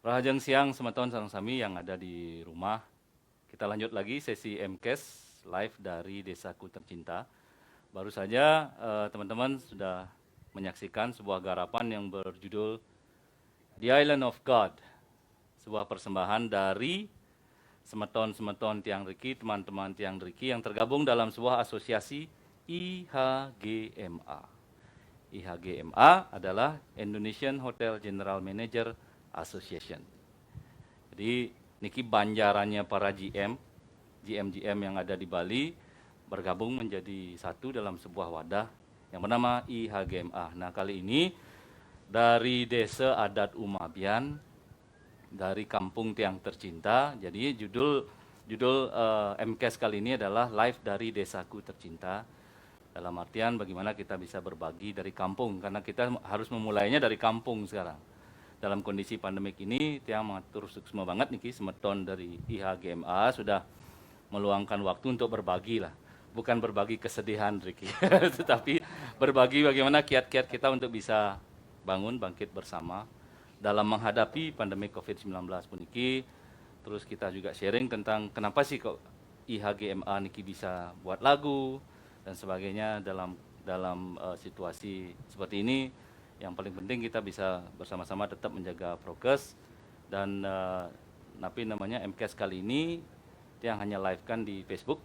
Rahajang siang semeton sareng sami yang ada di rumah. Kita lanjut lagi sesi MCAS live dari Desaku Tercinta. Baru saja teman-teman sudah menyaksikan sebuah garapan yang berjudul The Island of God. Sebuah persembahan dari semeton-semeton Tiang Riki, teman-teman Tiang Riki yang tergabung dalam sebuah asosiasi IHGMA. IHGMA adalah Indonesian Hotel General Manager Association. Jadi niki banjarannya para GM yang ada di Bali bergabung menjadi satu dalam sebuah wadah yang bernama IHGMA. Nah, kali ini dari Desa Adat Umabian dari Kampung Tiang Tercinta. Jadi judul MCAS kali ini adalah Live dari Desaku Tercinta. Dalam artian bagaimana kita bisa berbagi dari kampung, karena kita harus memulainya dari kampung sekarang. Dalam kondisi pandemik ini, Tiang mengatur suksma banget nih, semeton dari IHGMA sudah meluangkan waktu untuk berbagi lah. Bukan berbagi kesedihan, Ricky, tetapi berbagi bagaimana kiat-kiat kita untuk bisa bangkit bersama dalam menghadapi pandemi COVID-19 pun niki. Terus kita juga sharing tentang kenapa sih kok IHGMA niki bisa buat lagu, dan sebagainya dalam situasi seperti ini. Yang paling penting kita bisa bersama-sama tetap menjaga prokes, dan tapi namanya MCAS kali ini yang hanya live kan di Facebook.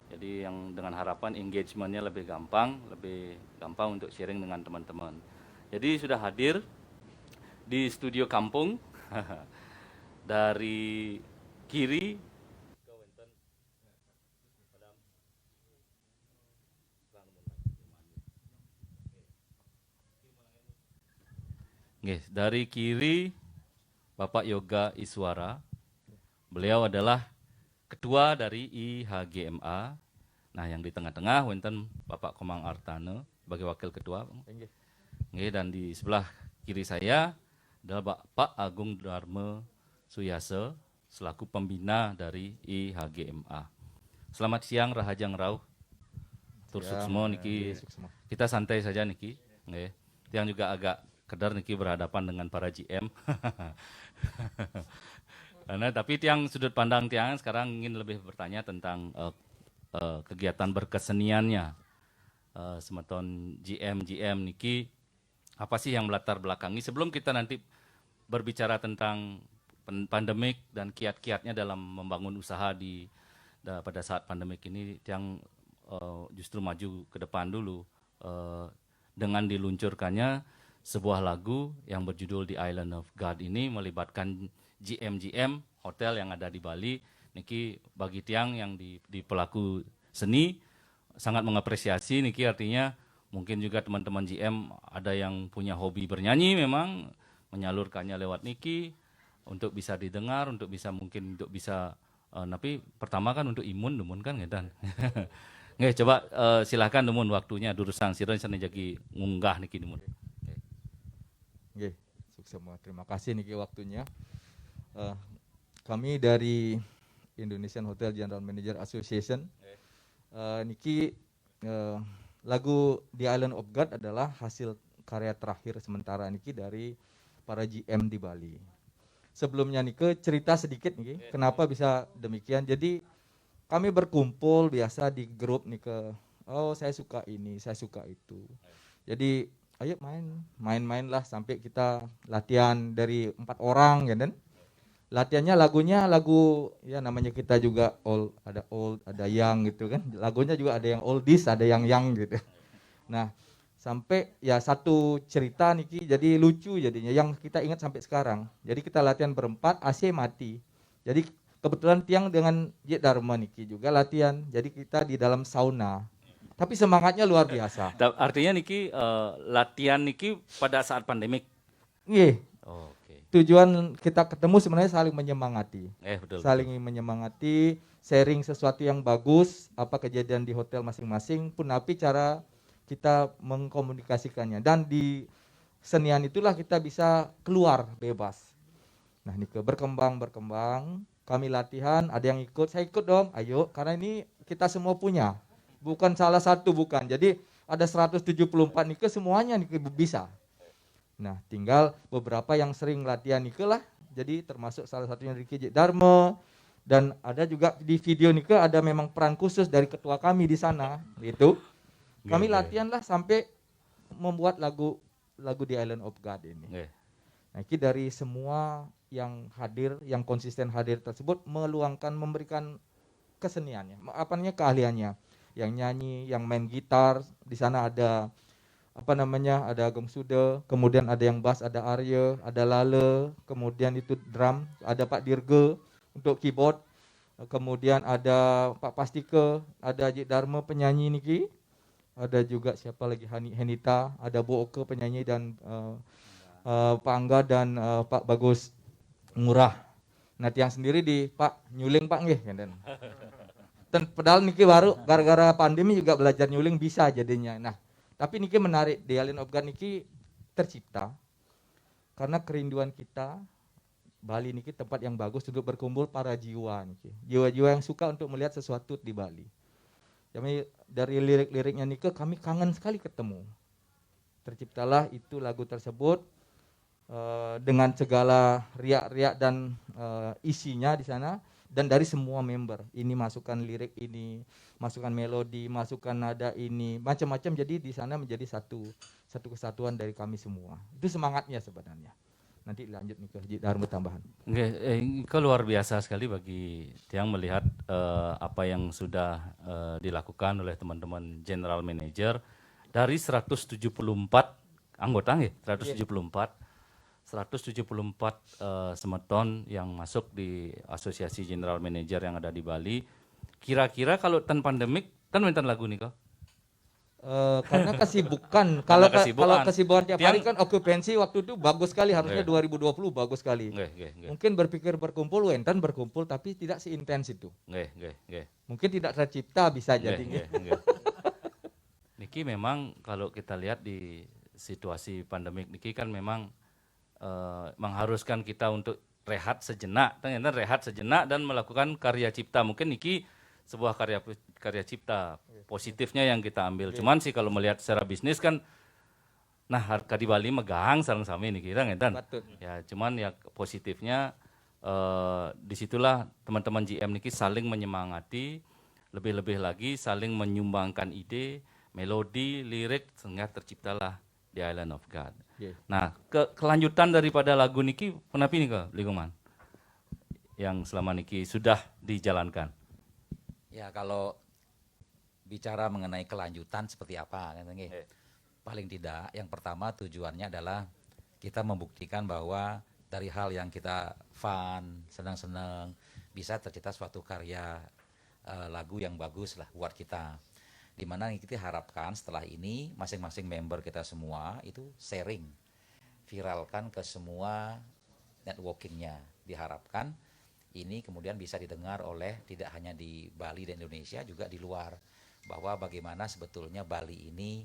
Jadi yang dengan harapan engagementnya lebih gampang untuk sharing dengan teman-teman. Jadi sudah hadir di studio kampung dari kiri. Dari kiri Bapak Yoga Iswara. Beliau adalah ketua dari IHGMA. Nah, yang di tengah-tengah wonten Bapak Komang Artane sebagai wakil ketua. Dan di sebelah kiri saya adalah Bapak Agung Dharma Suyase selaku pembina dari IHGMA. Selamat siang Rahajang Rauh. Tur suksmo niki. Kita santai saja niki. Yang juga agak kedar niki berhadapan dengan para GM. Tapi Tiang sudut pandang Tiang sekarang ingin lebih bertanya tentang kegiatan berkeseniannya semeton GM niki, apa sih yang melatar belakangi sebelum kita nanti berbicara tentang pandemik dan kiat-kiatnya dalam membangun usaha pada saat pandemik ini. Tiang justru maju ke depan dulu dengan diluncurkannya sebuah lagu yang berjudul The Island of God ini, melibatkan GM hotel yang ada di Bali. Niki bagi Tiang yang di pelaku seni sangat mengapresiasi niki, artinya mungkin juga teman-teman GM ada yang punya hobi bernyanyi, memang menyalurkannya lewat niki untuk bisa didengar, untuk bisa tapi pertama kan untuk imun kan ngedan. Nggih, coba silahkan Dumun waktunya durusang sireun sana jagi ngunggah niki Dumun. Nggih, sukses semua. Terima kasih niki waktunya. Kami dari Indonesian Hotel General Manager Association, niki lagu The Island of God adalah hasil karya terakhir sementara niki dari para GM di Bali. Sebelumnya niki cerita sedikit niki, kenapa bisa demikian. Jadi kami berkumpul biasa di grup niki. Oh, saya suka ini, saya suka itu. Jadi ayo main lah sampai kita latihan dari 4 orang ya kan. Latihannya lagu ya, namanya kita juga old, ada young gitu kan. Lagunya juga ada yang oldies, ada yang young gitu. Nah, sampai ya satu cerita niki jadi lucu jadinya yang kita ingat sampai sekarang. Jadi kita latihan berempat, AC mati. Jadi kebetulan Tiang dengan Jit Dharma niki juga latihan. Jadi kita di dalam sauna. Tapi semangatnya luar biasa. Artinya niki latihan niki pada saat pandemik. Iya. Oh, oke. Tujuan kita ketemu sebenarnya saling menyemangati. Betul. Saling menyemangati, sharing sesuatu yang bagus, apa kejadian di hotel masing-masing pun tapi cara kita mengkomunikasikannya. Dan di senian itulah kita bisa keluar bebas. Nah, ini berkembang, kami latihan, ada yang ikut, saya ikut dong, ayo, karena ini kita semua punya. Bukan salah satu, bukan. Jadi ada 174 nih semuanya nih bisa. Nah, tinggal beberapa yang sering latihan nih lah Jadi termasuk salah satunya Ricky J. Dharma, dan ada juga di video Nika ada memang peran khusus dari ketua kami di sana gitu. Kami latihan lah sampai membuat lagu di Island of God ini. Nah, ini dari semua yang hadir, yang konsisten hadir tersebut meluangkan, memberikan keseniannya, apa namanya, keahliannya. Yang nyanyi, yang main gitar, di sana ada apa namanya, ada Agung Sude, kemudian ada yang bass, ada Arya, ada Lale, kemudian itu drum, ada Pak Dirge untuk keyboard, kemudian ada Pak Pastike, ada Ajit Dharma penyanyi niki, ada juga siapa lagi, Henita, ada Bu Oke penyanyi, dan Pak Angga dan Pak Bagus Ngurah. Nah, tiang sendiri di Pak nyuling Pak nggih kan. Dan padahal niki baru gara-gara pandemi juga belajar nyuling bisa jadinya. Nah, tapi niki menarik, di Island of God niki tercipta karena kerinduan kita. Bali niki tempat yang bagus untuk berkumpul para jiwa niki. Jiwa-jiwa yang suka untuk melihat sesuatu di Bali. Jadi dari lirik-liriknya niki kami kangen sekali ketemu. Terciptalah itu lagu tersebut dengan segala riak-riak dan isinya di sana. Dan dari semua member, ini masukkan lirik ini, masukkan melodi, masukkan nada ini, macam-macam. Jadi di sana menjadi satu kesatuan dari kami semua. Itu semangatnya sebenarnya. Nanti lanjut nih ke Dharma tambahan. Itu luar biasa sekali bagi Tiang melihat apa yang sudah dilakukan oleh teman-teman General Manager dari 174 anggota, 174 semeton yang masuk di Asosiasi General Manager yang ada di Bali. Kira-kira kalau tan pandemik, tan mentan lagu nih kok? Karena kesibukan. Kalau kesibukan tiap hari kan okupansi waktu itu bagus sekali, harusnya 2020 bagus sekali. Mungkin berpikir berkumpul, wentan berkumpul tapi tidak seintens itu. Mungkin tidak tercipta bisa jadi. Niki memang kalau kita lihat di situasi pandemik Niki kan memang mengharuskan kita untuk rehat sejenak, dan melakukan karya cipta. Mungkin Niki sebuah karya cipta positifnya yang kita ambil. Cuman sih kalau melihat secara bisnis kan, nah harga di Bali megang sarang sami nih kira ngetan. Ya cuman ya positifnya disitulah teman-teman GM Niki saling menyemangati, lebih-lebih lagi saling menyumbangkan ide, melodi, lirik, sehingga terciptalah The Island of God. Nah, kelanjutan daripada lagu Niki, kenapa nih ke lingkungan yang selama Niki sudah dijalankan? Ya, kalau bicara mengenai kelanjutan seperti apa, paling tidak yang pertama tujuannya adalah kita membuktikan bahwa dari hal yang kita fun, senang-senang, bisa tercipta suatu karya lagu yang bagus lah buat kita. Dimana kita harapkan setelah ini masing-masing member kita semua itu sharing, viralkan ke semua networkingnya. Diharapkan ini kemudian bisa didengar oleh tidak hanya di Bali dan Indonesia, juga di luar, bahwa bagaimana sebetulnya Bali ini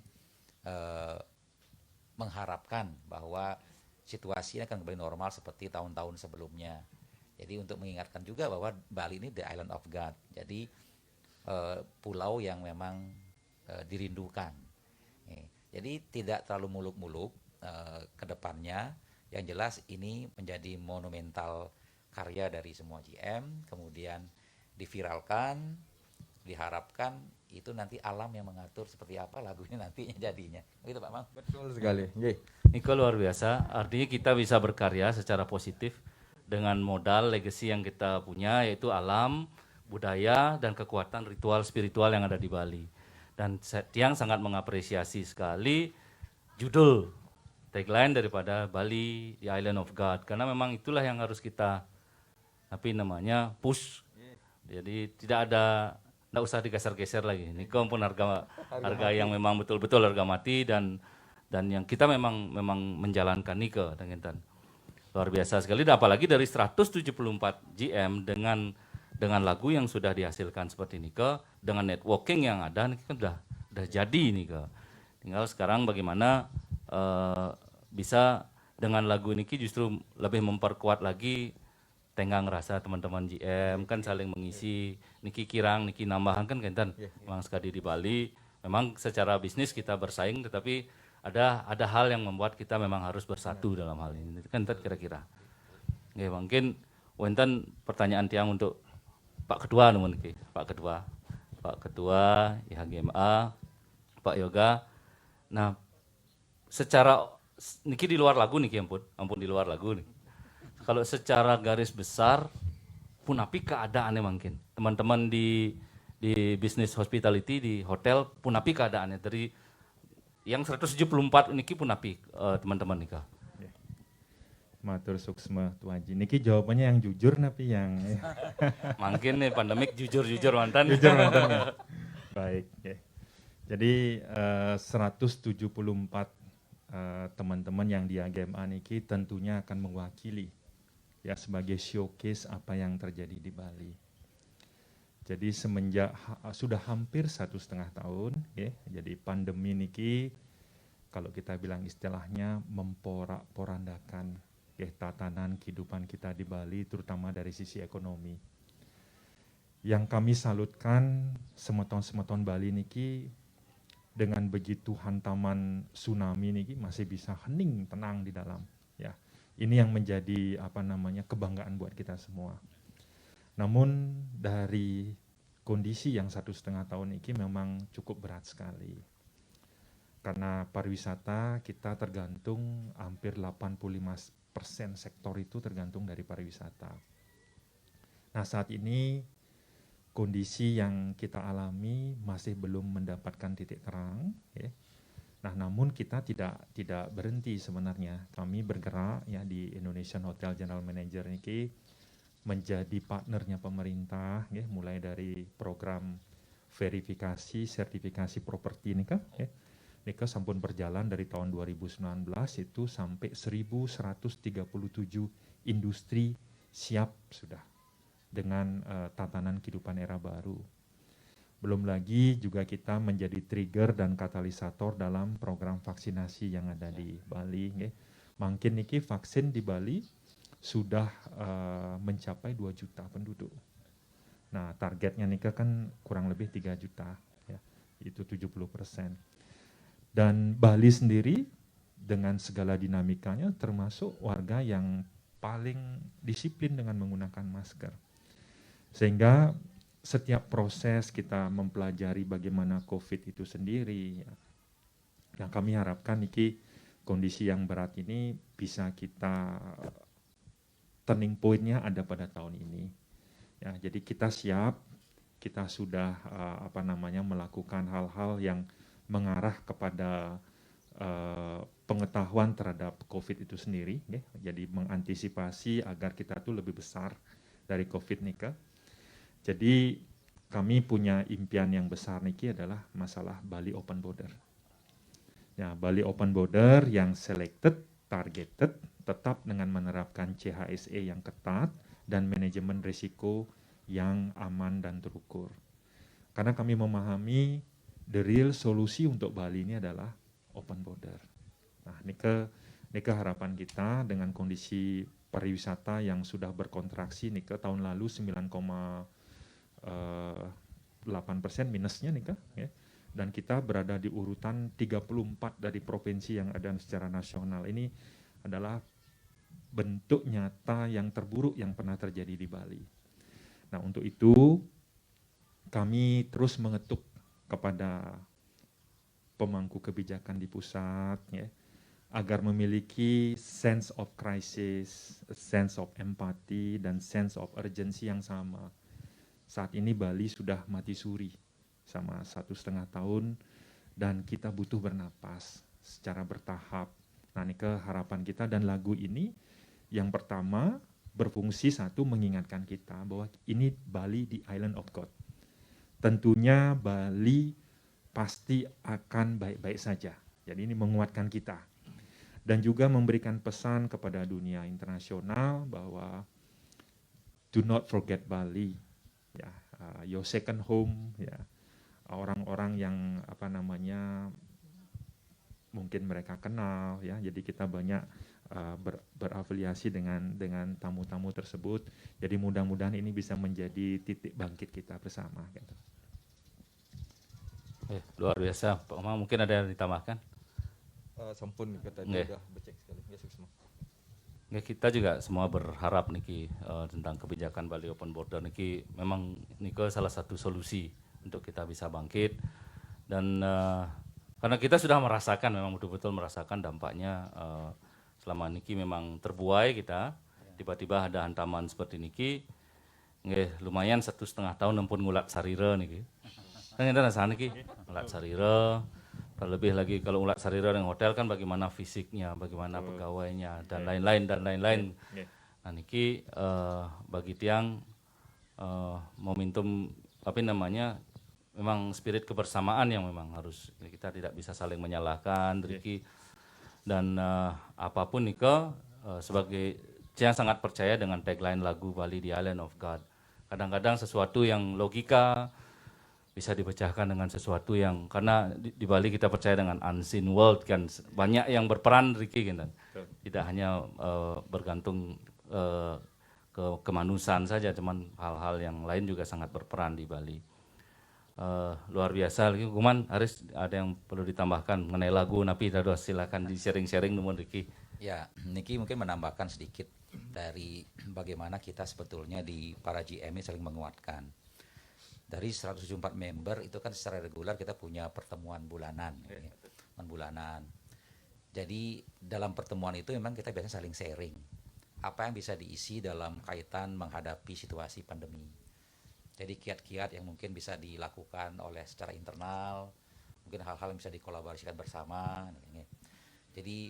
mengharapkan bahwa situasi akan kembali normal seperti tahun-tahun sebelumnya. Jadi untuk mengingatkan juga bahwa Bali ini the Island of God, jadi pulau yang memang dirindukan. Jadi tidak terlalu muluk-muluk ke depannya. Yang jelas ini menjadi monumental karya dari semua GM, kemudian diviralkan, diharapkan itu nanti alam yang mengatur seperti apa lagunya nantinya jadinya. Begitu Pak Mang? Betul sekali. Niko luar biasa, artinya kita bisa berkarya secara positif dengan modal legacy yang kita punya, yaitu alam, budaya, dan kekuatan ritual spiritual yang ada di Bali. Dan Tiang sangat mengapresiasi sekali judul tagline daripada Bali, The Island of God, karena memang itulah yang harus kita push. Jadi tidak usah digeser-geser lagi. Ini pun harga yang memang betul-betul harga mati, dan yang kita memang menjalankan Nike dengan luar biasa sekali. Apalagi dari 174 GM dengan lagu yang sudah dihasilkan seperti ini dengan networking yang ada, ini kan udah jadi ini tinggal sekarang bagaimana bisa dengan lagu ini justru lebih memperkuat lagi tenggang rasa teman-teman GM, kan saling mengisi, Niki kirang, Niki nambahan kan memang sekali di Bali, memang secara bisnis kita bersaing, tetapi ada hal yang membuat kita memang harus bersatu dalam hal ini, kan kira-kira. Nggih, mungkin wonten pertanyaan tiang untuk Pak Ketua nuwun niki, Pak Ketua. Pak Ketua IHGMA, Pak Yoga. Nah, secara niki di luar lagu niki ampun di luar lagu nih. Kalau secara garis besar punapi keadaannya mungkin. Teman-teman di bisnis hospitality di hotel punapi keadaannya dari yang 174 niki punapi teman-teman nika. Matur suksma Tuaji. Niki jawabannya yang jujur napi yang Mungkin nih pandemik jujur-jujur mantan. jujur nonton ya. Baik. Ya. Jadi 174 teman-teman yang di AGMA niki tentunya akan mewakili ya sebagai showcase apa yang terjadi di Bali. Jadi semenjak sudah hampir 1,5 tahun, ya, jadi pandemi niki kalau kita bilang istilahnya memporak-porandakan ya, tatanan kehidupan kita di Bali, terutama dari sisi ekonomi. Yang kami salutkan semeton-semeton Bali niki dengan begitu hantaman tsunami niki masih bisa hening tenang di dalam. Ya, ini yang menjadi kebanggaan buat kita semua. Namun dari kondisi yang 1,5 tahun ini memang cukup berat sekali. Karena pariwisata kita tergantung hampir 85% sektor itu tergantung dari pariwisata. Nah saat ini kondisi yang kita alami masih belum mendapatkan titik terang. Ya. Nah namun kita tidak berhenti sebenarnya. Kami bergerak ya di Indonesian Hotel General Manager ini menjadi partnernya pemerintah, ya, mulai dari program verifikasi, sertifikasi properti ini kan, ya. Nika sampun berjalan dari tahun 2019 itu sampai 1.137 industri siap sudah dengan tatanan kehidupan era baru. Belum lagi juga kita menjadi trigger dan katalisator dalam program vaksinasi yang ada di Bali. Ya. Makin niki vaksin di Bali sudah mencapai 2 juta penduduk. Nah targetnya nika kan kurang lebih 3 juta, ya, itu 70%. Dan Bali sendiri dengan segala dinamikanya termasuk warga yang paling disiplin dengan menggunakan masker. Sehingga setiap proses kita mempelajari bagaimana COVID itu sendiri, ya. Yang kami harapkan niki kondisi yang berat ini bisa kita turning point-nya ada pada tahun ini. Ya, jadi kita siap, kita sudah melakukan hal-hal yang mengarah kepada pengetahuan terhadap COVID itu sendiri, ya. Jadi mengantisipasi agar kita tuh lebih besar dari COVID nika. Jadi kami punya impian yang besar niki adalah masalah Bali Open Border. Ya, Bali Open Border yang selected, targeted, tetap dengan menerapkan CHSE yang ketat dan manajemen risiko yang aman dan terukur. Karena kami memahami the real solusi untuk Bali ini adalah open border. Nah, ini harapan kita dengan kondisi pariwisata yang sudah berkontraksi tahun lalu 9,8% minusnya ya. Dan kita berada di urutan 34 dari provinsi yang ada secara nasional. Ini adalah bentuk nyata yang terburuk yang pernah terjadi di Bali. Nah, untuk itu kami terus mengetuk kepada pemangku kebijakan di pusat, ya, agar memiliki sense of crisis, sense of empathy, dan sense of urgency yang sama. Saat ini Bali sudah mati suri sama 1,5 tahun dan kita butuh bernapas secara bertahap. Nah, ini harapan kita dan lagu ini yang pertama berfungsi satu mengingatkan kita bahwa ini Bali the Island of God. Tentunya Bali pasti akan baik-baik saja. Jadi ini menguatkan kita. Dan juga memberikan pesan kepada dunia internasional bahwa do not forget Bali. Ya, your second home, ya. Orang-orang yang mungkin mereka kenal, ya. Jadi kita banyak berafiliasi dengan tamu-tamu tersebut. Jadi mudah-mudahan ini bisa menjadi titik bangkit kita bersama. Gitu. Luar biasa, Pak Omang. Mungkin ada yang ditambahkan? Sampun kita Nggih. udah becek sekali. Ya, Suksma. Ya, kita juga semua berharap niki tentang kebijakan Bali Open Border niki memang niki salah satu solusi untuk kita bisa bangkit dan karena kita sudah merasakan memang betul-betul merasakan dampaknya selama niki memang terbuai kita tiba-tiba ada hantaman seperti niki nggih lumayan 1,5 tahun ampun ngulat sarira niki. Kan kita rasanya niki ngulat sarira. Terlebih lagi kalau ulat sarira dengan hotel kan bagaimana fisiknya, bagaimana pegawainya dan lain-lain. Nah niki bagi tiang momentum apa namanya memang spirit kebersamaan yang memang harus kita tidak bisa saling menyalahkan Riki dan apapun niko sebagai saya sangat percaya dengan tagline lagu Bali The Island of God. Kadang-kadang sesuatu yang logika bisa dipecahkan dengan sesuatu yang karena di Bali kita percaya dengan unseen world kan banyak yang berperan Ricky kan tidak hanya bergantung kemanusiaan saja cuman hal-hal yang lain juga sangat berperan di Bali luar biasa lagi Kuman Haris ada yang perlu ditambahkan mengenai lagu Napi Dados silakan di sharing numun Ricky. Ya, Niki mungkin menambahkan sedikit dari bagaimana kita sebetulnya di para GM ini saling menguatkan. Dari 174 member itu kan secara reguler kita punya pertemuan bulanan, bulanan. Jadi dalam pertemuan itu memang kita biasanya saling sharing apa yang bisa diisi dalam kaitan menghadapi situasi pandemi. Jadi kiat-kiat yang mungkin bisa dilakukan oleh secara internal, mungkin hal-hal yang bisa dikolaborasikan bersama. Jadi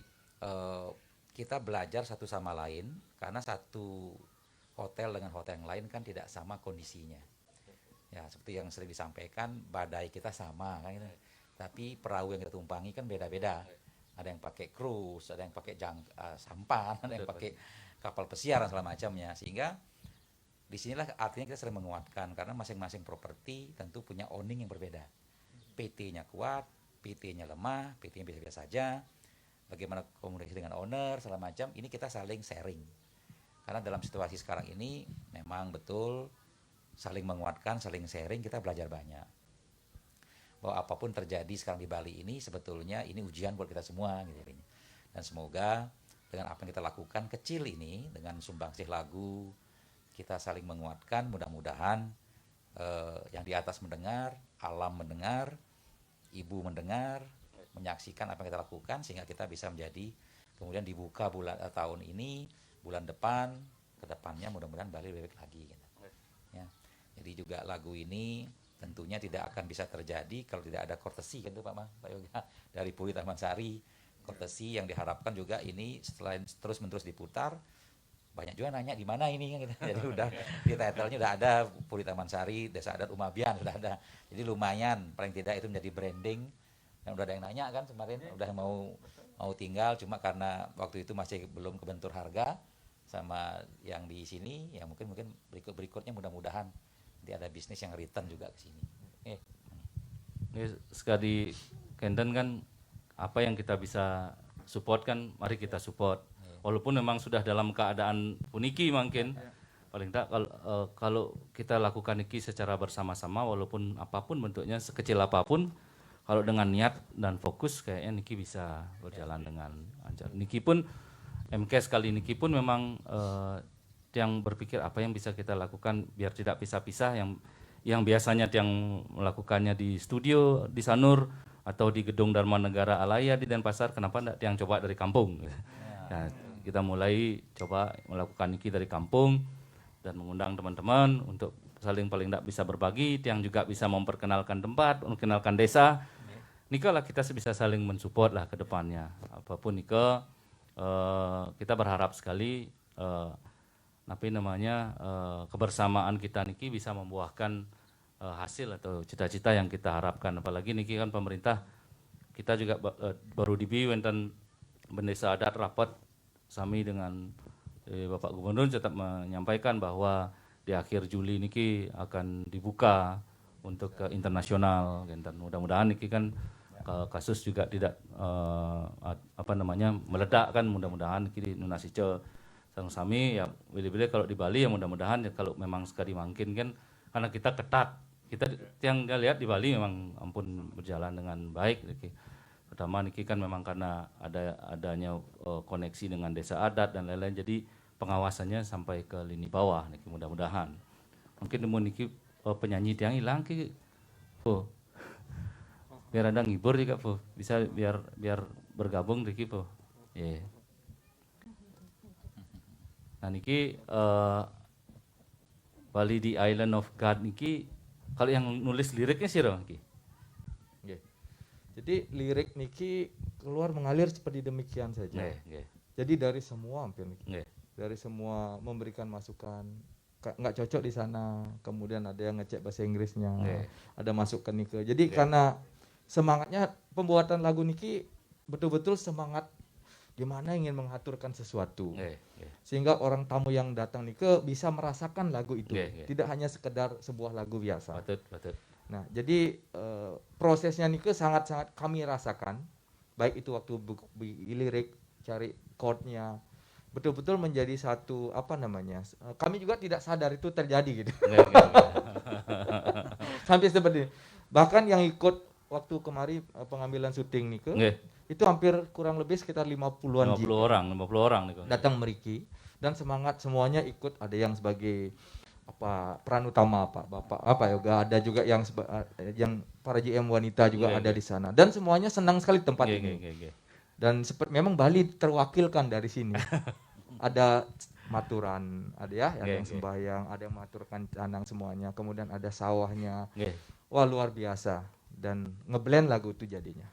kita belajar satu sama lain karena satu hotel dengan hotel yang lain kan tidak sama kondisinya. Ya seperti yang sering disampaikan badai kita sama kan gitu. Tapi perahu yang kita tumpangi kan beda-beda. Ada yang pakai cruise, ada yang pakai sampan, ada yang pakai kapal pesiar dan segala macamnya. Sehingga disinilah artinya kita sering menguatkan karena masing-masing properti tentu punya owning yang berbeda. PT-nya kuat, PT-nya lemah, PT-nya biasa-biasa saja. Bagaimana komunikasi dengan owner segala macam. Ini kita saling sharing. Karena dalam situasi sekarang ini memang betul saling menguatkan, saling sharing, kita belajar banyak. Bahwa apapun terjadi sekarang di Bali ini sebetulnya ini ujian buat kita semua gitu. Dan semoga dengan apa yang kita lakukan kecil ini dengan sumbangsih lagu kita saling menguatkan, mudah-mudahan yang di atas mendengar, alam mendengar, ibu mendengar, menyaksikan apa yang kita lakukan sehingga kita bisa menjadi kemudian dibuka tahun ini, bulan depan, ke depannya mudah-mudahan Bali lebih baik lagi gitu. Ya. Jadi juga lagu ini tentunya tidak akan bisa terjadi kalau tidak ada courtesy kan itu Pak Yoga dari Puri Taman Sari. Courtesy yang diharapkan juga ini selain terus-menerus diputar banyak juga nanya di mana ini kan gitu. Jadi udah di title-nya udah ada Puri Taman Sari, Desa Adat Umabian sudah ada. Jadi lumayan paling tidak itu menjadi branding dan udah ada yang nanya kan kemarin udah mau tinggal cuma karena waktu itu masih belum kebentur harga sama yang di sini ya mungkin berikutnya mudah-mudahan nanti ada bisnis yang return juga ke sini. Ini sekali Kenden kan apa yang kita bisa support kan mari kita support. Walaupun memang sudah dalam keadaan puniki mungkin paling tak kalau kita lakukan ini secara bersama-sama walaupun apapun bentuknya sekecil apapun kalau dengan niat dan fokus kayaknya Niki bisa berjalan dengan lancar. Niki pun MKS kali ini pun memang yang berpikir apa yang bisa kita lakukan biar tidak pisah-pisah yang biasanya yang melakukannya di studio di Sanur atau di gedung Dharma Negara Alaya di Denpasar kenapa tidak yang coba dari kampung nah, kita mulai coba melakukan ini dari kampung dan mengundang teman-teman untuk saling paling tidak bisa berbagi yang juga bisa memperkenalkan tempat memperkenalkan desa Nika lah kita bisa saling mensupport lah ke depannya apapun Nika kita berharap sekali kebersamaan kita niki bisa membuahkan hasil atau cita-cita yang kita harapkan apalagi niki kan pemerintah kita juga baru dibi wonten Bendesa Adat rapat sami dengan Bapak Gubernur tetap menyampaikan bahwa di akhir Juli niki akan dibuka untuk ke internasional dan mudah-mudahan niki kan kasus juga tidak meledak kan mudah-mudahan niki nunasice sami ya bila-bila kalau di Bali ya mudah-mudahan ya kalau memang sekali mungkin kan karena kita ketat kita yang lihat di Bali memang ampun berjalan dengan baik Pertama niki kan memang karena adanya koneksi dengan desa adat dan lain-lain, jadi pengawasannya sampai ke lini bawah niki mudah-mudahan. Mungkin nemu niki penyanyi tiang hilang ki, biar ada ngibur juga bisa biar bergabung niki Yeah. Nah niki Bali the Island of God niki kalau yang nulis liriknya sih niki. Nggih. Jadi lirik niki keluar mengalir seperti demikian saja. Nggih. Jadi dari semua hampir niki. Nggih. Dari semua memberikan masukan, nggak cocok di sana, kemudian ada yang ngecek bahasa Inggrisnya, ada masuk ke nike. Jadi karena semangatnya pembuatan lagu niki betul-betul semangat gimana ingin mengaturkan sesuatu, sehingga orang tamu yang datang nike bisa merasakan lagu itu, tidak hanya sekedar sebuah lagu biasa. Betul. Nah, jadi prosesnya nike sangat-sangat kami rasakan, baik itu waktu lirik, cari chordnya, betul-betul menjadi satu kami juga tidak sadar itu terjadi gitu. Sampai seperti ini. Bahkan yang ikut waktu kemarin pengambilan syuting nike, itu hampir kurang lebih sekitar 50-an 50 orang nih. datang meriki, dan semangat semuanya ikut, ada yang sebagai peran utama Bapak yoga, ada juga yang para GM wanita juga ada di sana, dan semuanya senang sekali tempat ini. Dan memang Bali terwakilkan dari sini. Ada maturan, ada yang sembahyang, ada yang maturkan canang semuanya, kemudian ada sawahnya. Wah, luar biasa, dan ngeblend lagu itu jadinya.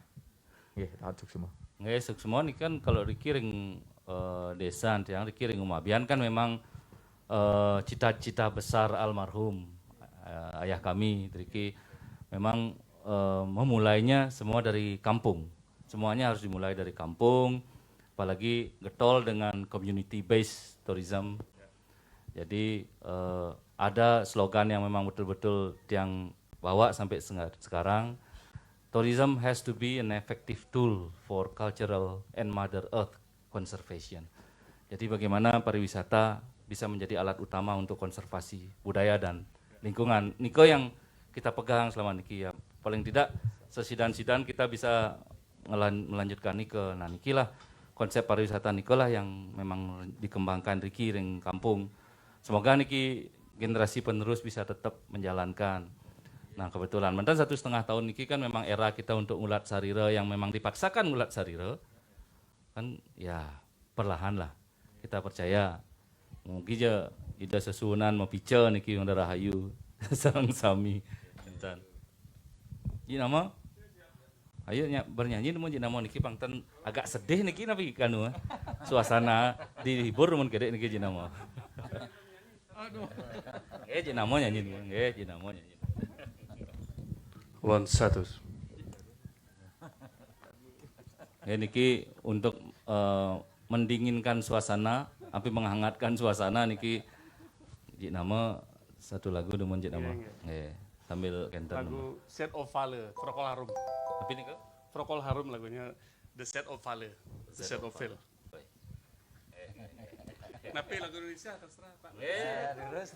Suk semua nih kan kalau dikiring desa yang dikiring Umabian kan memang cita-cita besar almarhum ayah kami Triki memang memulainya semua dari kampung. Semuanya harus dimulai dari kampung, apalagi getol dengan community based tourism. Jadi ada slogan yang memang betul-betul yang bawa sampai sekarang. Tourism has to be an effective tool for cultural and Mother Earth conservation. Jadi bagaimana pariwisata bisa menjadi alat utama untuk konservasi budaya dan lingkungan. Niko yang kita pegang selama niki ya. Paling tidak sesidan-sidan kita bisa melanjutkan nike. Nah niki lah konsep pariwisata niko lah yang memang dikembangkan Riki ring kampung. Semoga niki generasi penerus bisa tetap menjalankan. Nah kebetulan, mantan 1,5 tahun niki kan memang era kita untuk ngulat sarira yang memang dipaksakan ngulat sarira, kan ya perlahan lah. Kita percaya, mungkin aja ida sesunan mau pica niki yang rahayu, sarang sami. Mantan. Ji nama? Ayo bernyanyi namun ji nama niki pangten agak sedih niki napi kanu. Suasana dihibur namun kedek niki ji nama. Aduh. Ji nama nyanyi, ji nama nyanyi. 1 niki untuk mendinginkan suasana, api menghangatkan suasana niki ji nama satu lagu demun ji nama. Sambil kenten. Lagu Set of Fale, Procol Harum. Tapi niki Procol Harum lagunya The Set of Fale, The Set of Fale. Napi lagu Indonesia terserah Pak. Terus.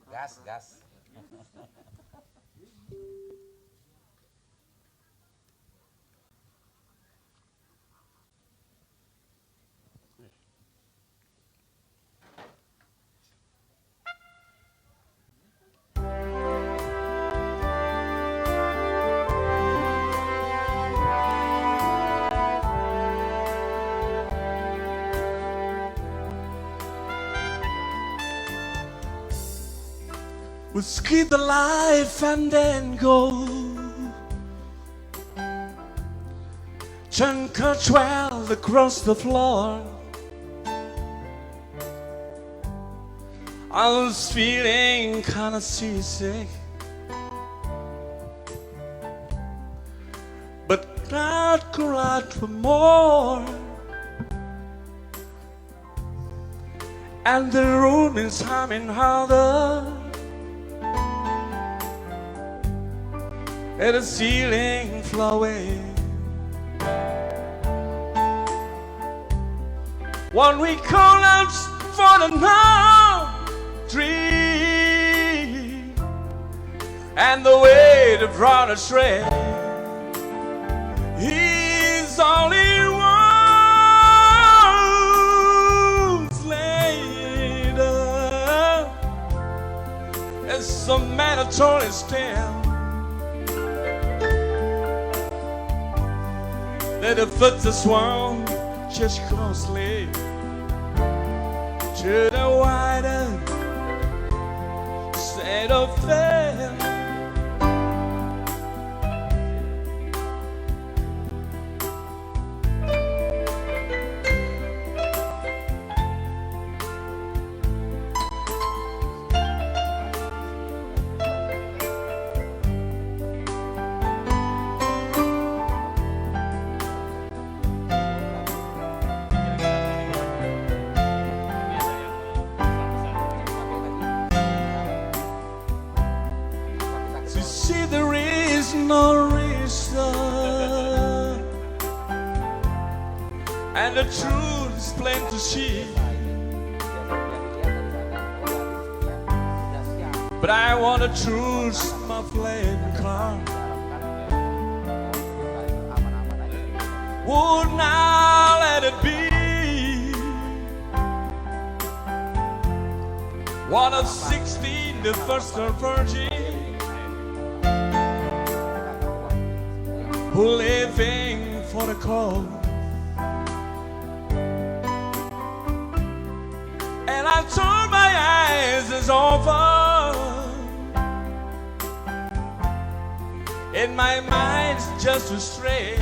Gas. We'll skip the life and then go. Chunk 12 across the floor. I was feeling kinda seasick, but not cried for more. And the room is humming harder, and the ceiling flowing. One we call out for the night dream, and the way to brought us straight. only once later, it's a mandatory step that the foot is swung just closely to the wider side of fair. To see there is no reason, and the truth is plain to see. But I want to choose my playing card. Would now let it be one of 16, the first virgin, who living for the call. And I turn my eyes is over, in my mind's just astray.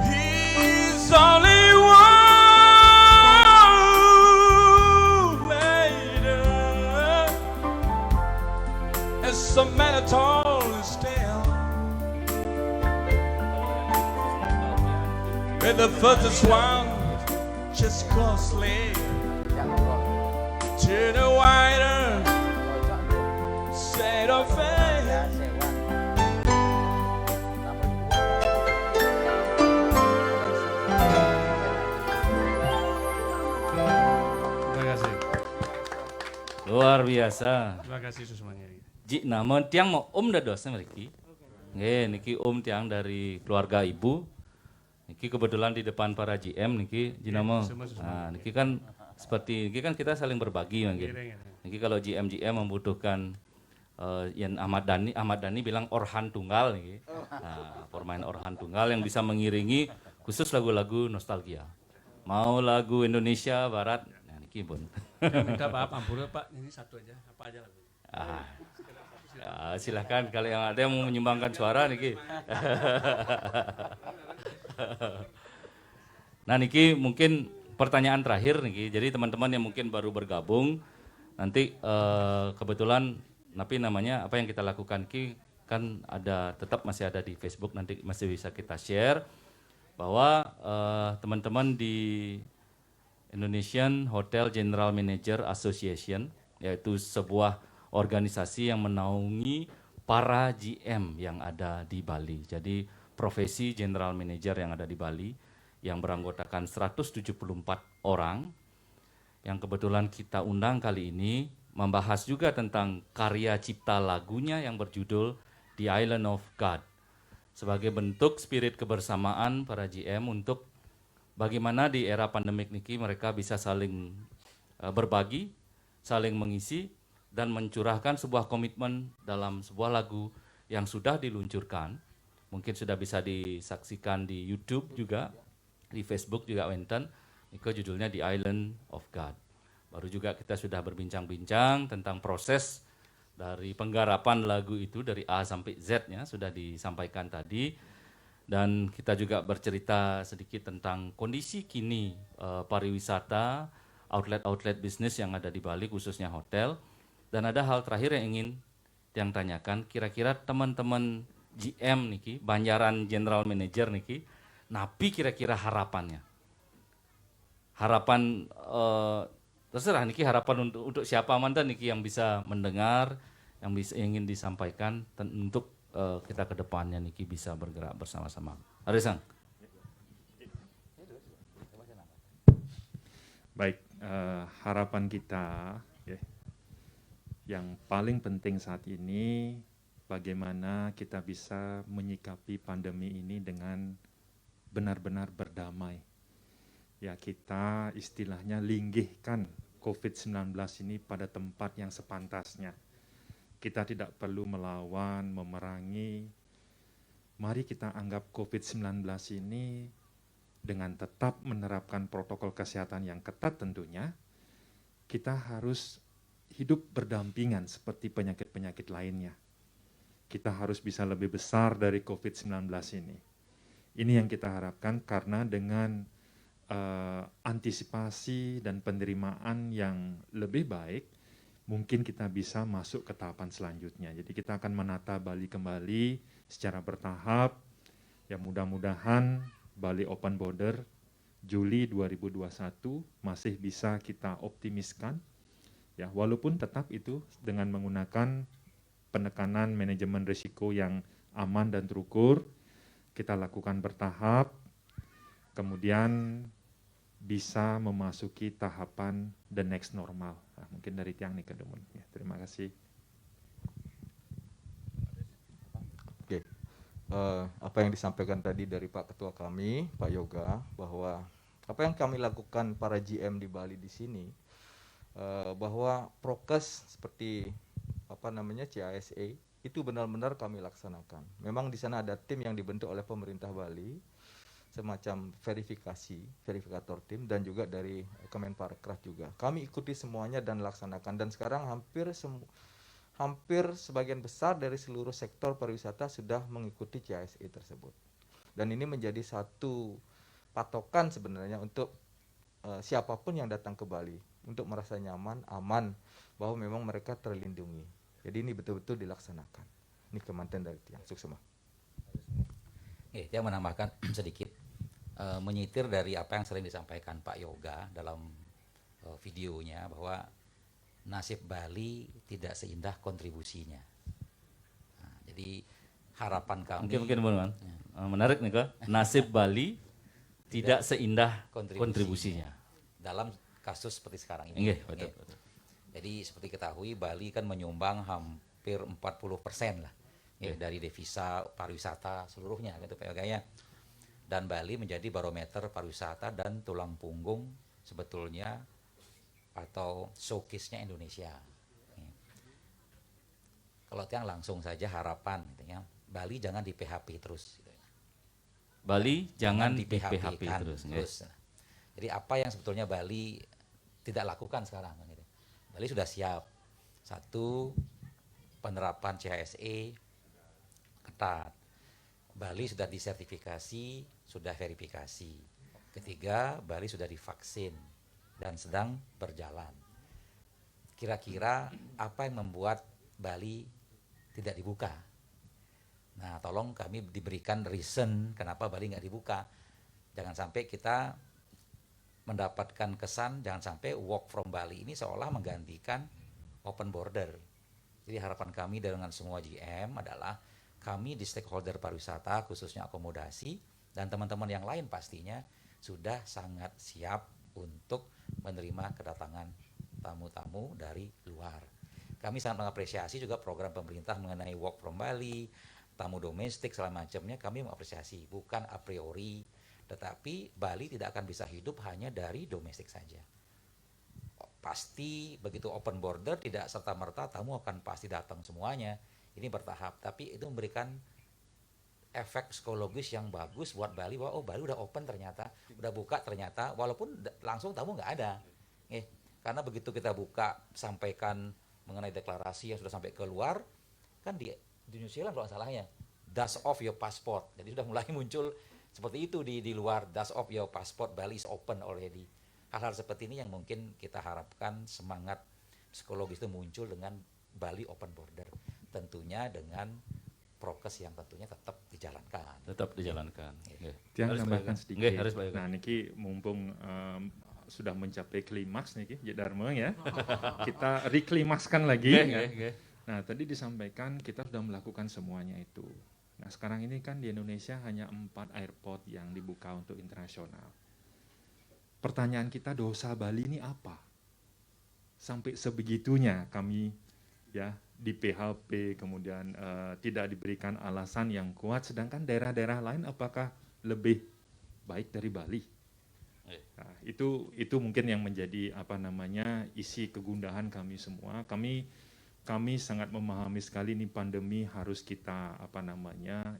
He's only one later, it's a mandatory step. With the furthest one just closely to the wider side of faith. Terima kasih. Luar biasa. Terima kasih semuanya. Ji namun tiang mau dah dosen mereka. Nggih, niki tiang dari keluarga ibu. Niki kebetulan di depan para GM niki jinamo. Nah, niki kan seperti niki kan kita saling berbagi nggih. Niki kalau GM membutuhkan yang Ahmad Dhani bilang orhan tunggal niki. Nah, pemain orhan tunggal yang bisa mengiringi khusus lagu-lagu nostalgia. Mau lagu Indonesia Barat, nah niki pun. Minta maaf, ampun Pak, ini satu aja, apa aja lagu. Ya, silahkan kalau yang ada yang mau menyumbangkan suara niki. Nah niki mungkin pertanyaan terakhir niki. Jadi teman-teman yang mungkin baru bergabung nanti kebetulan tapi namanya apa yang kita lakukan ki kan ada tetap masih ada di Facebook, nanti masih bisa kita share bahwa teman-teman di Indonesian Hotel General Manager Association, yaitu sebuah organisasi yang menaungi para GM yang ada di Bali. Jadi profesi General Manager yang ada di Bali yang beranggotakan 174 orang yang kebetulan kita undang kali ini membahas juga tentang karya cipta lagunya yang berjudul The Island of God sebagai bentuk spirit kebersamaan para GM untuk bagaimana di era pandemik niki mereka bisa saling berbagi, saling mengisi dan mencurahkan sebuah komitmen dalam sebuah lagu yang sudah diluncurkan. Mungkin sudah bisa disaksikan di YouTube juga, di Facebook juga wenten. Itu judulnya The Island of God. Baru juga kita sudah berbincang-bincang tentang proses dari penggarapan lagu itu dari A sampai Z-nya sudah disampaikan tadi. Dan kita juga bercerita sedikit tentang kondisi kini pariwisata, outlet-outlet bisnis yang ada di Bali khususnya hotel. Dan ada hal terakhir yang ingin yang tanyakan, kira-kira teman-teman GM niki, Banjaran General Manager niki, napi kira-kira harapannya. Harapan terserah niki harapan untuk siapa mantan niki yang bisa mendengar, yang bisa ingin disampaikan untuk kita ke depannya niki bisa bergerak bersama-sama. Arisang. Baik, harapan kita yang paling penting saat ini bagaimana kita bisa menyikapi pandemi ini dengan benar-benar berdamai. Ya, kita istilahnya linggihkan COVID-19 ini pada tempat yang sepantasnya. Kita tidak perlu melawan, memerangi. Mari kita anggap COVID-19 ini dengan tetap menerapkan protokol kesehatan yang ketat tentunya, kita harus hidup berdampingan seperti penyakit-penyakit lainnya. Kita harus bisa lebih besar dari COVID-19 ini. Ini yang kita harapkan karena dengan antisipasi dan penerimaan yang lebih baik, mungkin kita bisa masuk ke tahapan selanjutnya. Jadi kita akan menata Bali kembali secara bertahap. Ya, mudah-mudahan Bali Open Border Juli 2021 masih bisa kita optimiskan. Ya, walaupun tetap itu dengan menggunakan penekanan manajemen risiko yang aman dan terukur, kita lakukan bertahap, kemudian bisa memasuki tahapan the next normal. Nah, mungkin dari Tiang nih ke Demun. Ya, terima kasih. Oke, apa yang disampaikan tadi dari Pak Ketua kami, Pak Yoga, bahwa apa yang kami lakukan para GM di Bali di sini, bahwa prokes seperti apa namanya CASA itu benar-benar kami laksanakan. Memang di sana ada tim yang dibentuk oleh pemerintah Bali, semacam verifikator tim, dan juga dari Kemenparekraf juga. Kami ikuti semuanya dan laksanakan, dan sekarang hampir sebagian besar dari seluruh sektor pariwisata sudah mengikuti CASA tersebut. Dan ini menjadi satu patokan sebenarnya untuk siapapun yang datang ke Bali untuk merasa nyaman, aman, bahwa memang mereka terlindungi. Jadi ini betul-betul dilaksanakan. Ini kemanten dari Tiang Suksema. Dia menambahkan sedikit, menyitir dari apa yang sering disampaikan Pak Yoga dalam videonya, bahwa nasib Bali tidak seindah kontribusinya. Nah, jadi harapan kami Mungkin menarik nih Kak. Nasib Bali tidak seindah kontribusinya. dalam kasus seperti sekarang ini. Nggih, betul, betul. Jadi seperti ketahui Bali kan menyumbang hampir 40% lah dari devisa pariwisata seluruhnya gitu Pak Yoga ya. Dan Bali menjadi barometer pariwisata dan tulang punggung sebetulnya atau showcase-nya Indonesia. Kalau Tiang langsung saja harapan gitu ya, Bali jangan di PHP terus. Gitu. Bali jangan di PHP PHP terus. Jadi apa yang sebetulnya Bali tidak lakukan sekarang gitu. Bali sudah siap. Satu, penerapan CHSE ketat. Bali sudah disertifikasi, sudah verifikasi. Ketiga, Bali sudah divaksin dan sedang berjalan. Kira-kira apa yang membuat Bali tidak dibuka? Nah, tolong kami diberikan reason kenapa Bali nggak dibuka. Jangan sampai kita mendapatkan kesan, jangan sampai work from Bali ini seolah menggantikan open border. Jadi harapan kami dengan semua GM adalah kami di stakeholder pariwisata, khususnya akomodasi, dan teman-teman yang lain pastinya sudah sangat siap untuk menerima kedatangan tamu-tamu dari luar. Kami sangat mengapresiasi juga program pemerintah mengenai work from Bali, tamu domestik, segala macamnya, kami mengapresiasi, bukan a priori, tetapi Bali tidak akan bisa hidup hanya dari domestik saja. Pasti begitu open border tidak serta-merta tamu akan pasti datang semuanya. Ini bertahap, tapi itu memberikan efek psikologis yang bagus buat Bali bahwa oh Bali udah open ternyata, udah buka ternyata, walaupun langsung tamu nggak ada. Karena begitu kita buka, sampaikan mengenai deklarasi yang sudah sampai keluar, kan di New Zealand kalau salahnya, dust off your passport. Jadi sudah mulai muncul seperti itu di luar, dust off your passport, Bali is open already. Hal-hal seperti ini yang mungkin kita harapkan semangat psikologis itu muncul dengan Bali open border. Tentunya dengan prokes yang tentunya tetap dijalankan. Tetap dijalankan. Tiang Harus tambahkan Pak Yoga. sedikit. Nggih, harus Pak Yoga. Nah, niki mumpung sudah mencapai klimaks niki, Dharma ya. Kita reklimakskan lagi. Ya. Nah, tadi disampaikan kita sudah melakukan semuanya itu. Nah, sekarang ini kan di Indonesia hanya 4 airport yang dibuka untuk internasional. Pertanyaan kita, dosa Bali ini apa? Sampai sebegitunya kami ya di PHP, kemudian tidak diberikan alasan yang kuat, sedangkan daerah-daerah lain apakah lebih baik dari Bali. Nah, itu mungkin yang menjadi isi kegundahan kami semua. Kami sangat memahami sekali ini pandemi harus kita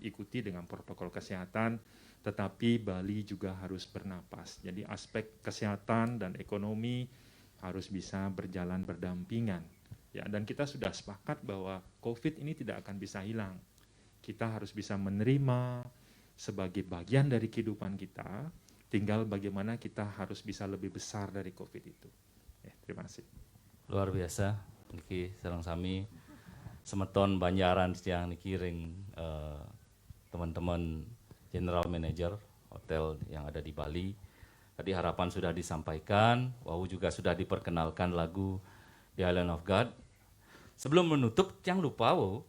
ikuti dengan protokol kesehatan, tetapi Bali juga harus bernapas. Jadi aspek kesehatan dan ekonomi harus bisa berjalan berdampingan. Ya, dan kita sudah sepakat bahwa COVID ini tidak akan bisa hilang. Kita harus bisa menerima sebagai bagian dari kehidupan kita. Tinggal bagaimana kita harus bisa lebih besar dari COVID itu. Ya, terima kasih. Luar biasa, niki sareng sami semeton Banjaran siang niki ring teman-teman general manager hotel yang ada di Bali. Tadi harapan sudah disampaikan, Wau juga sudah diperkenalkan lagu The Island of God. Sebelum menutup, jangan lupa Wau,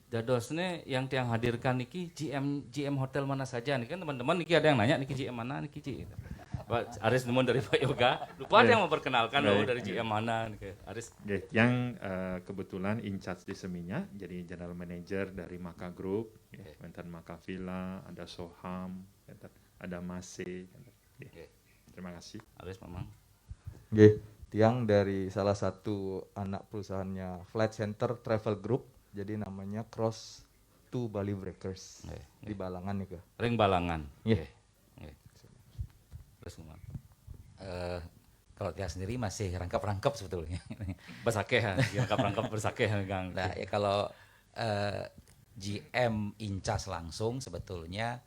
dadosnya yang tiang hadirkan niki GM hotel mana saja nih kan teman-teman niki ada yang nanya niki GM mana niki Ci. Pak Aris Nemon dari Pak Yoga. Lupa ada yang memperkenalkan loh dari GM mana nih Aris. Yang kebetulan in charge di Seminya jadi general manager dari Maka Group, Mentan Maka Villa, ada Soham, ada Mase. Terima kasih. Aris Mamang. Nggih, tiang dari salah satu anak perusahaannya Flight Center Travel Group. Jadi namanya Cross to Bali Breakers di Balangan nih ke. Ring Balangan. Iya. Terus Mamang. Kalau dia sendiri masih rangkap-rangkap sebetulnya. Bersakeh, rangkap bersakeh Gang. Nah, ya kalau GM incas langsung sebetulnya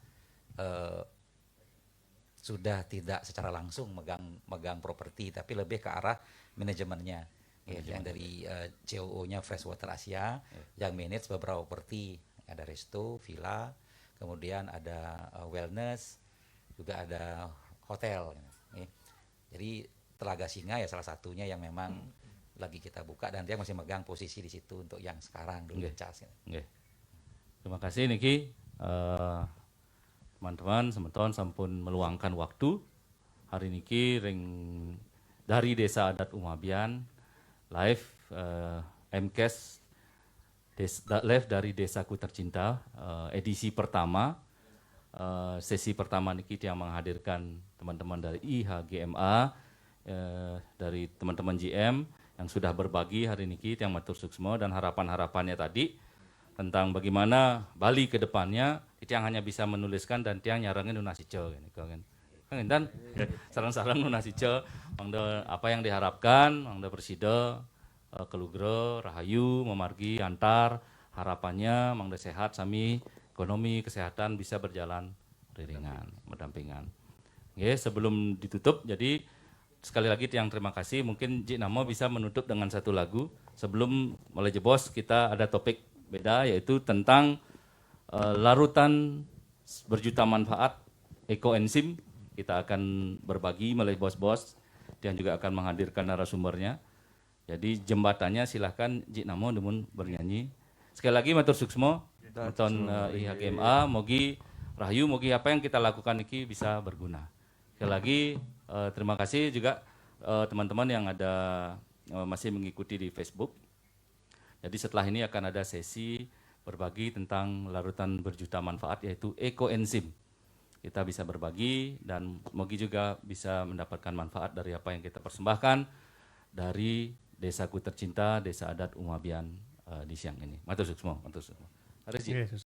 sudah tidak secara langsung megang properti, tapi lebih ke arah manajemennya. Yang dari COO-nya Freshwater Asia yang manage beberapa properti, ada resto, villa, kemudian ada wellness, juga ada hotel. Jadi Telaga Singa ya salah satunya yang memang lagi kita buka dan dia masih megang posisi di situ untuk yang sekarang dulu cas. Terima kasih niki teman-teman semeton sampun meluangkan waktu hari niki ring dari Desa Adat Umabian live MCAS live dari Desaku Tercinta edisi pertama sesi pertama niki yang menghadirkan teman-teman dari IHGMA dari teman-teman GM yang sudah berbagi hari niki yang matur suksmo dan harapan-harapannya tadi tentang bagaimana Bali ke depannya itu yang hanya bisa menuliskan dan tiang nyarangin nunasico kan. Dan sarang-sarang nunasico mangda apa yang diharapkan mangda presida kelugro rahayu memargi antar harapannya mangda sehat sami ekonomi kesehatan bisa berjalan beriringan berdampingan. Sebelum ditutup jadi sekali lagi tiang terima kasih mungkin Cik Namo bisa menutup dengan satu lagu sebelum mulai jebos kita ada topik beda yaitu tentang larutan berjuta manfaat ekoenzim. Kita akan berbagi melalui bos-bos dan juga akan menghadirkan narasumbernya. Jadi jembatannya silahkan Cik Namo demun bernyanyi. Sekali lagi matur suksmo nonton IHGMA mogi rahayu mogi apa yang kita lakukan ini bisa berguna. Sekali lagi terima kasih juga teman-teman yang ada masih mengikuti di Facebook. Jadi setelah ini akan ada sesi berbagi tentang larutan berjuta manfaat yaitu ekoenzim. Kita bisa berbagi dan mogi juga bisa mendapatkan manfaat dari apa yang kita persembahkan dari Desaku Tercinta, Desa Adat Umabian di siang ini. Matur suksmo, matur suksmo.